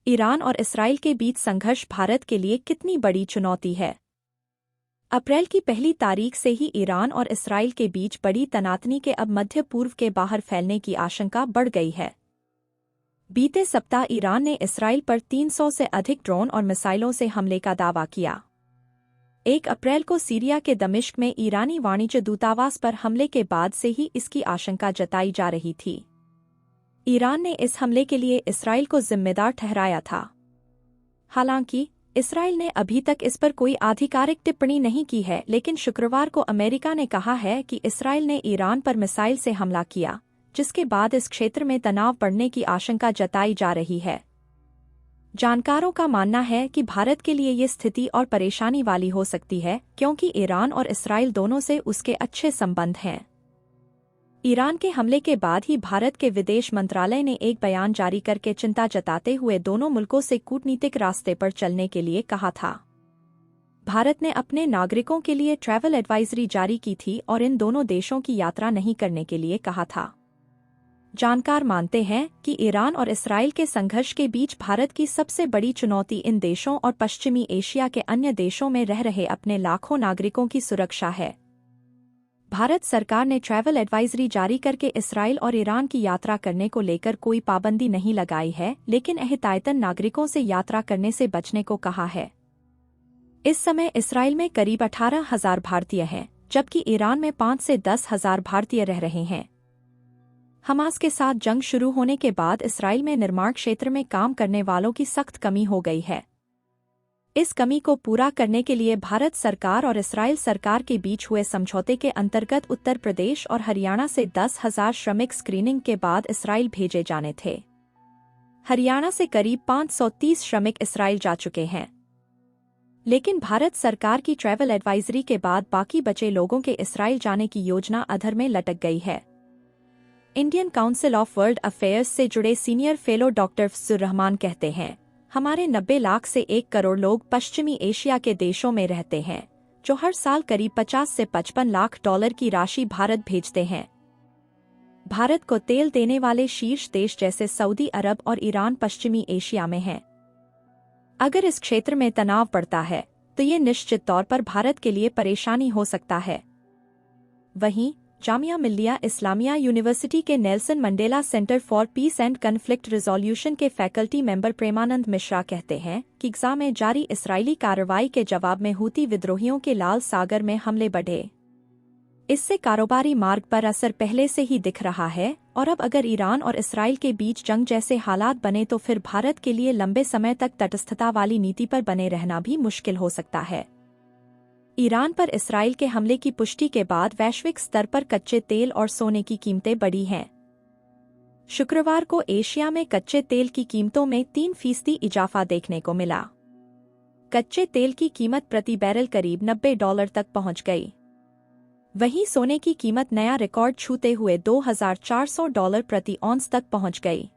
Iran और Israel के बीच संघर्ष भारत के लिए कितनी बड़ी चुनौती है। अप्रैल की पहली तारीख से ही ईरान और इसराइल के बीच बड़ी तनातनी के अब मध्य पूर्व के बाहर फैलने की आशंका बढ़ गई है। बीते सप्ताह ईरान ने इसराइल पर 300 से अधिक ड्रोन और मिसाइलों से हमले का दावा किया। 1 अप्रैल को सीरिया के दमिश्क में ईरानी वाणिज्य दूतावास पर हमले के बाद से ही इसकी आशंका जताई जा रही थी। ईरान ने इस हमले के लिए इसराइल को जिम्मेदार ठहराया था। हालांकि इसराइल ने अभी तक इस पर कोई आधिकारिक टिप्पणी नहीं की है, लेकिन शुक्रवार को अमेरिका ने कहा है कि इसराइल ने ईरान पर मिसाइल से हमला किया, जिसके बाद इस क्षेत्र में तनाव बढ़ने की आशंका जताई जा रही है। जानकारों का मानना है कि भारत के लिए ये स्थिति और परेशानी वाली हो सकती है, क्योंकि ईरान और इसराइल दोनों से उसके अच्छे संबंध हैं। ईरान के हमले के बाद ही भारत के विदेश मंत्रालय ने एक बयान जारी करके चिंता जताते हुए दोनों मुल्कों से कूटनीतिक रास्ते पर चलने के लिए कहा था। भारत ने अपने नागरिकों के लिए ट्रैवल एडवाइजरी जारी की थी और इन दोनों देशों की यात्रा नहीं करने के लिए कहा था। जानकार मानते हैं कि ईरान और इसराइल के संघर्ष के बीच भारत की सबसे बड़ी चुनौती इन देशों और पश्चिमी एशिया के अन्य देशों में रह रहे अपने लाखों नागरिकों की सुरक्षा है। भारत सरकार ने ट्रैवल एडवाइजरी जारी करके इसराइल और ईरान की यात्रा करने को लेकर कोई पाबंदी नहीं लगाई है, लेकिन एहतियातन नागरिकों से यात्रा करने से बचने को कहा है। इस समय इसराइल में करीब 18,000 भारतीय हैं, जबकि ईरान में 5 से 10,000 भारतीय रह रहे हैं। हमास के साथ जंग शुरू होने के बाद इसराइल में निर्माण क्षेत्र में काम करने वालों की सख्त कमी हो गई है। इस कमी को पूरा करने के लिए भारत सरकार और इसराइल सरकार के बीच हुए समझौते के अंतर्गत उत्तर प्रदेश और हरियाणा से 10,000 श्रमिक स्क्रीनिंग के बाद इसराइल भेजे जाने थे। हरियाणा से करीब 530 श्रमिक इसराइल जा चुके हैं। लेकिन भारत सरकार की ट्रैवल एडवाइजरी के बाद बाकी बचे लोगों के इसराइल जाने की योजना अधर में लटक गई है। Indian council of world affairs से जुड़े senior fellow doctor Fazlur Rahman कहते हैं, हमारे 90 लाख से 1 करोड़ लोग पश्चिमी एशिया के देशों में रहते हैं, जो हर साल करीब 50 से 55 लाख डॉलर की राशि भारत भेजते हैं। भारत को तेल देने वाले शीर्ष देश जैसे सऊदी अरब और ईरान पश्चिमी एशिया में हैं। अगर इस क्षेत्र में तनाव बढ़ता है तो ये निश्चित तौर पर भारत के लिए परेशानी हो सकता है। वहीं जामिया मिल्लिया इस्लामिया यूनिवर्सिटी के Nelson Mandela centre for piece and conflict resolution के फैकल्टी मेंबर प्रेमानंद मिश्रा कहते हैं कि गजा में जारी इसराइली कार्रवाई के जवाब में हूती विद्रोहियों के लाल सागर में हमले बढ़े। इससे कारोबारी मार्ग पर असर पहले से ही दिख रहा है और अब अगर ईरान और इसराइल के बीच जंग जैसे हालात बने तो फिर भारत के लिए लंबे समय तक तटस्थता वाली नीति पर बने रहना भी मुश्किल हो सकता है। ईरान पर इसराइल के हमले की पुष्टि के बाद वैश्विक स्तर पर कच्चे तेल और सोने की कीमतें बढ़ी हैं। शुक्रवार को एशिया में कच्चे तेल की कीमतों में 3% इजाफा देखने को मिला। कच्चे तेल की कीमत प्रति बैरल करीब $90 तक पहुंच गई। वहीं सोने की कीमत नया रिकॉर्ड छूते हुए $2,400 प्रति औंस तक पहुंच गई।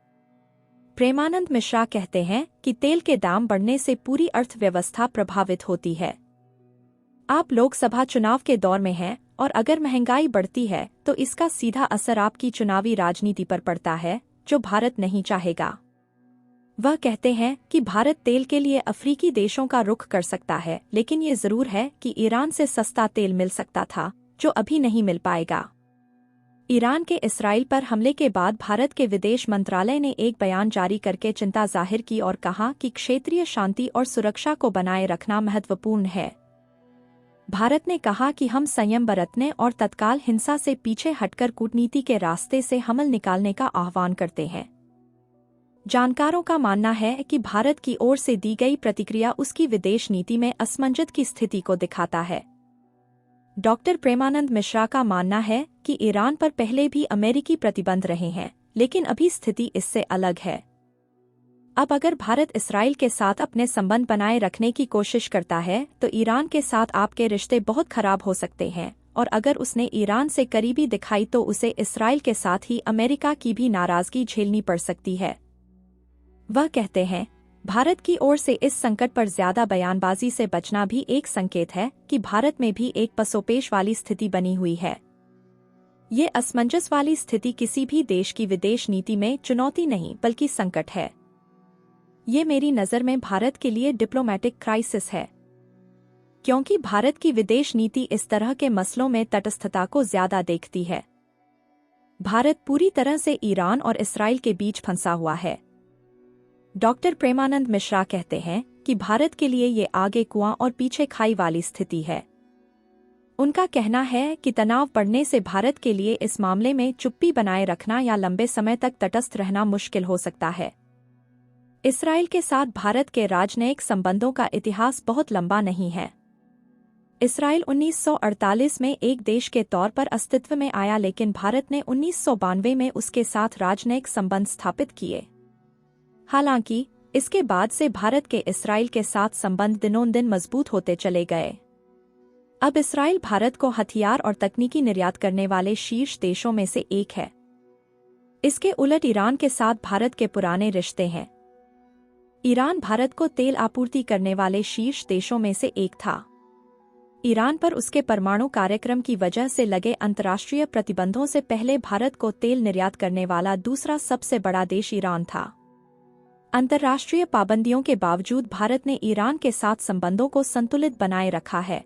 प्रेमानंद मिश्रा कहते हैं कि तेल के दाम बढ़ने से पूरी अर्थव्यवस्था प्रभावित होती है। आप लोकसभा चुनाव के दौर में हैं और अगर महंगाई बढ़ती है तो इसका सीधा असर आपकी चुनावी राजनीति पर पड़ता है, जो भारत नहीं चाहेगा। वह कहते हैं कि भारत तेल के लिए अफ्रीकी देशों का रुख कर सकता है, लेकिन ये जरूर है कि ईरान से सस्ता तेल मिल सकता था, जो अभी नहीं मिल पाएगा। ईरान के इसराइल पर हमले के बाद भारत के विदेश मंत्रालय ने एक बयान जारी करके चिंता जाहिर की और कहा कि क्षेत्रीय शांति और सुरक्षा को बनाए रखना महत्वपूर्ण है। भारत ने कहा कि हम संयम बरतने और तत्काल हिंसा से पीछे हटकर कूटनीति के रास्ते से हमल निकालने का आह्वान करते हैं। जानकारों का मानना है कि भारत की ओर से दी गई प्रतिक्रिया उसकी विदेश नीति में असमंजस की स्थिति को दिखाता है। डॉक्टर प्रेमानंद मिश्रा का मानना है कि ईरान पर पहले भी अमेरिकी प्रतिबंध रहे हैं, लेकिन अभी स्थिति इससे अलग है। अब अगर भारत इसराइल के साथ अपने संबंध बनाए रखने की कोशिश करता है तो ईरान के साथ आपके रिश्ते बहुत खराब हो सकते हैं, और अगर उसने ईरान से करीबी दिखाई तो उसे इसराइल के साथ ही अमेरिका की भी नाराजगी झेलनी पड़ सकती है। वह कहते हैं, भारत की ओर से इस संकट पर ज्यादा बयानबाजी से बचना भी एक संकेत है कि भारत में भी एक पसोपेश वाली स्थिति बनी हुई है। ये असमंजस वाली स्थिति किसी भी देश की विदेश नीति में चुनौती नहीं बल्कि संकट है। ये मेरी नज़र में भारत के लिए डिप्लोमेटिक क्राइसिस है, क्योंकि भारत की विदेश नीति इस तरह के मसलों में तटस्थता को ज्यादा देखती है। भारत पूरी तरह से ईरान और इसराइल के बीच फंसा हुआ है। डॉक्टर प्रेमानंद मिश्रा कहते हैं कि भारत के लिए ये आगे कुआं और पीछे खाई वाली स्थिति है। उनका कहना है कि तनाव बढ़ने से भारत के लिए इस मामले में चुप्पी बनाए रखना या लंबे समय तक तटस्थ रहना मुश्किल हो सकता है। इसराइल के साथ भारत के राजनयिक संबंधों का इतिहास बहुत लंबा नहीं है। इसराइल 1948 में एक देश के तौर पर अस्तित्व में आया, लेकिन भारत ने 1992 में उसके साथ राजनयिक संबंध स्थापित किए। हालांकि इसके बाद से भारत के इसराइल के साथ संबंध दिनों-दिन मजबूत होते चले गए। अब इसराइल भारत को हथियार और तकनीकी निर्यात करने वाले शीर्ष देशों में से एक है। इसके उलट ईरान के साथ भारत के पुराने रिश्ते हैं। ईरान भारत को तेल आपूर्ति करने वाले शीर्ष देशों में से एक था। ईरान पर उसके परमाणु कार्यक्रम की वजह से लगे अंतर्राष्ट्रीय प्रतिबंधों से पहले भारत को तेल निर्यात करने वाला दूसरा सबसे बड़ा देश ईरान था। अंतर्राष्ट्रीय पाबंदियों के बावजूद भारत ने ईरान के साथ संबंधों को संतुलित बनाए रखा है।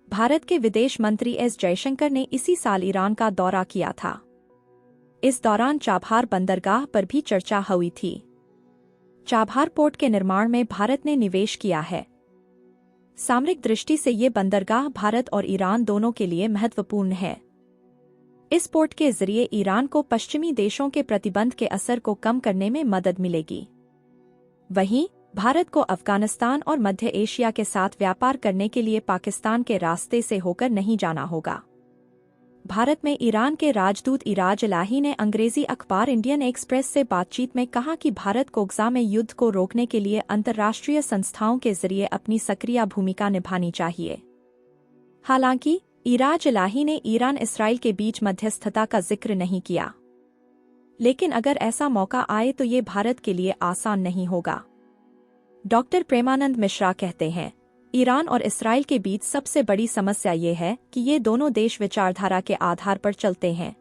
भारत के विदेश मंत्री एस जयशंकर ने इसी साल ईरान का दौरा किया था। इस दौरान चाबहार बंदरगाह पर भी चर्चा हुई थी। चाबहार पोर्ट के निर्माण में भारत ने निवेश किया है। सामरिक दृष्टि से ये बंदरगाह भारत और ईरान दोनों के लिए महत्वपूर्ण है। इस पोर्ट के जरिए ईरान को पश्चिमी देशों के प्रतिबंध के असर को कम करने में मदद मिलेगी। वहीं भारत को अफगानिस्तान और मध्य एशिया के साथ व्यापार करने के लिए पाकिस्तान के रास्ते से होकर नहीं जाना होगा। भारत में ईरान के राजदूत इराज इलाही ने अंग्रेजी अखबार इंडियन एक्सप्रेस से बातचीत में कहा कि भारत को गजा में युद्ध को रोकने के लिए अंतर्राष्ट्रीय संस्थाओं के जरिए अपनी सक्रिय भूमिका निभानी चाहिए। हालांकि इराज इलाही ने ईरान इसराइल के बीच मध्यस्थता का जिक्र नहीं किया, लेकिन अगर ऐसा मौका आए तो ये भारत के लिए आसान नहीं होगा। डॉक्टर प्रेमानंद मिश्रा कहते हैं, ईरान और इसराइल के बीच सबसे बड़ी समस्या ये है कि ये दोनों देश विचारधारा के आधार पर चलते हैं।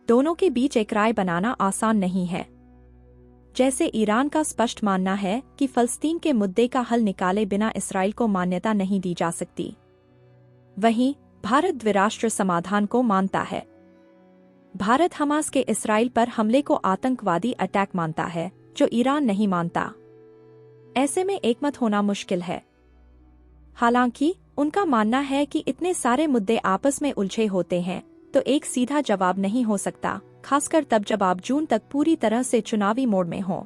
दोनों के बीच एक राय बनाना आसान नहीं है। जैसे ईरान का स्पष्ट मानना है कि फ़लस्तीन के मुद्दे का हल निकाले बिना इसराइल को मान्यता नहीं दी जा सकती, वहीं भारत द्विराष्ट्र समाधान को मानता है। भारत हमास के इसराइल पर हमले को आतंकवादी अटैक मानता है, जो ईरान नहीं मानता। ऐसे में एकमत होना मुश्किल है। हालांकि उनका मानना है कि इतने सारे मुद्दे आपस में उलझे होते हैं, तो एक सीधा जवाब नहीं हो सकता, खासकर तब जब आप जून तक पूरी तरह से चुनावी मोड में हों।